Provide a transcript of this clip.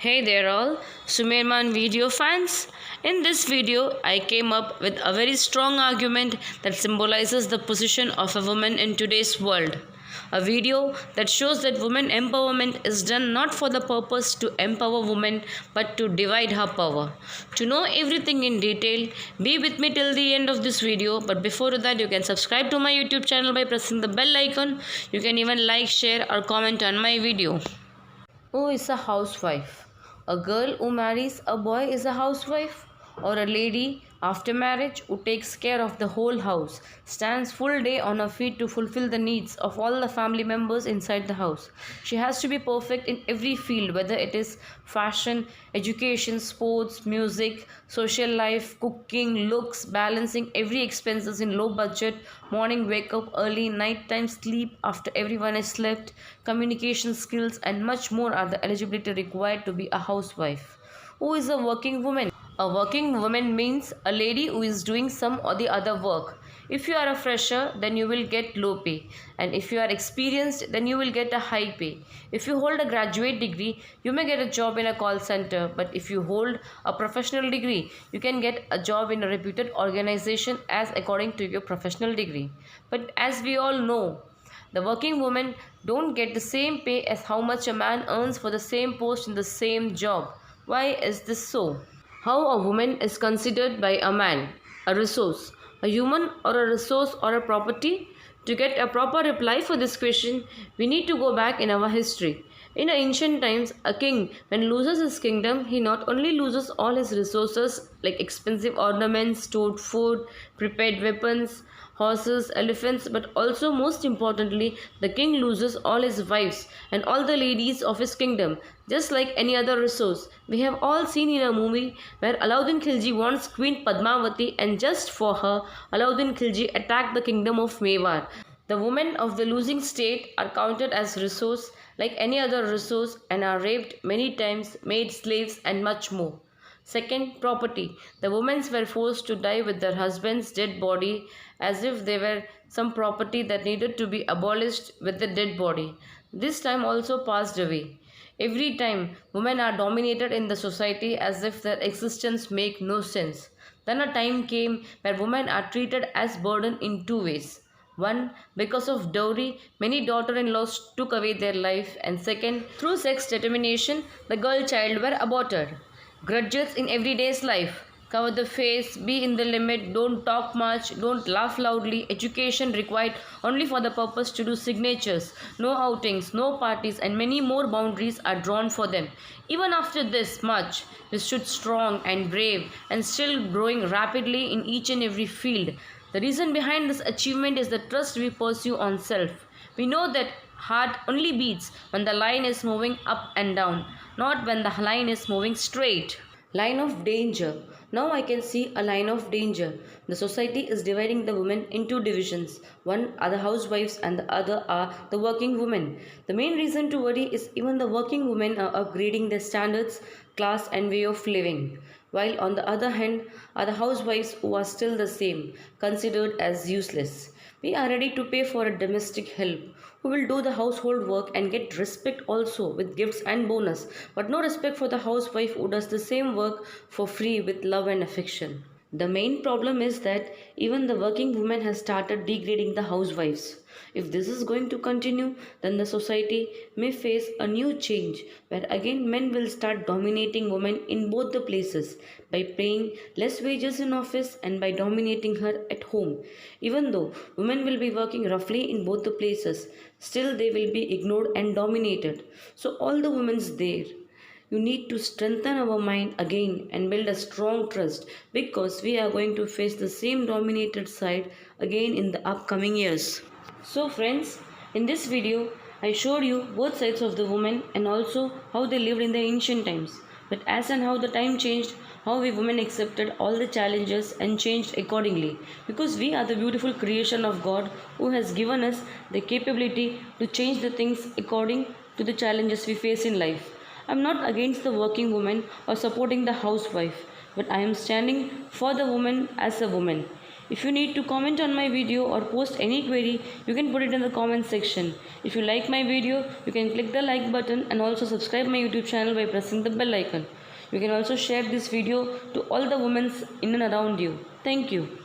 Hey there all, Sumerman video fans. In this video, I came up with a very strong argument that symbolizes the position of a woman in today's world. A video that shows that women empowerment is done not for the purpose to empower women but to divide her power. To know everything in detail, be with me till the end of this video. But before that, you can subscribe to my YouTube channel by pressing the bell icon. You can even like, share or comment on my video. Who is a housewife? A girl who marries a boy is a housewife, or a lady after marriage who takes care of the whole house, stands full day on her feet to fulfill the needs of all the family members inside the house. She has to be perfect in every field, whether it is fashion, education, sports, music, social life, cooking, looks, balancing every expenses in low budget, morning wake up early, nighttime sleep after everyone has slept, communication skills and much more are the eligibility required to be a housewife. Who is a working woman? A working woman means a lady who is doing some or the other work. If you are a fresher, then you will get low pay. And if you are experienced, then you will get a high pay. If you hold a graduate degree, you may get a job in a call center. But if you hold a professional degree, you can get a job in a reputed organization as according to your professional degree. But as we all know, the working women don't get the same pay as how much a man earns for the same post in the same job. Why is this so? How a woman is considered by a man? A resource, a human or a resource or a property? To get a proper reply for this question, we need to go back in our history. In ancient times, a king, when loses his kingdom, he not only loses all his resources like expensive ornaments, stored food, prepared weapons, horses, elephants, but also most importantly, the king loses all his wives and all the ladies of his kingdom, just like any other resource. We have all seen in a movie where Alauddin Khilji wants Queen Padmavati and just for her, Alauddin Khilji attacked the kingdom of Mewar. The women of the losing state are counted as resource like any other resource and are raped many times, made slaves and much more. Second, property. The women were forced to die with their husband's dead body as if they were some property that needed to be abolished with the dead body. This time also passed away. Every time, women are dominated in the society as if their existence make no sense. Then a time came where women are treated as burden in two ways. One, because of dowry, many daughter-in-laws took away their life, and second, through sex determination, the girl child were aborted. Grudges in everyday's life. Cover the face, be in the limit, don't talk much, don't laugh loudly. Education required only for the purpose to do signatures. No outings, no parties, and many more boundaries are drawn for them. Even after this much, we stood strong and brave and still growing rapidly in each and every field. The reason behind this achievement is the trust we pursue on self. We know that heart only beats when the line is moving up and down, not when the line is moving straight. Line of danger. Now I can see a line of danger. The society is dividing the women into divisions. One are the housewives and the other are the working women. The main reason to worry is even the working women are upgrading their standards, class and way of living. While on the other hand are the housewives who are still the same, considered as useless. We are ready to pay for a domestic help who will do the household work and get respect also with gifts and bonus, but no respect for the housewife who does the same work for free with love and affection. The main problem is that even the working woman has started degrading the housewives. If this is going to continue, then the society may face a new change where again men will start dominating women in both the places by paying less wages in office and by dominating her at home. Even though women will be working roughly in both the places, still they will be ignored and dominated. So all the women's there, you need to strengthen our mind again and build a strong trust because we are going to face the same dominated side again in the upcoming years. So friends, in this video, I showed you both sides of the woman and also how they lived in the ancient times. But as and how the time changed, how we women accepted all the challenges and changed accordingly. Because we are the beautiful creation of God who has given us the capability to change the things according to the challenges we face in life. I am not against the working woman or supporting the housewife, but I am standing for the woman as a woman. If you need to comment on my video or post any query, you can put it in the comment section. If you like my video, you can click the like button and also subscribe my YouTube channel by pressing the bell icon. You can also share this video to all the women in and around you. Thank you.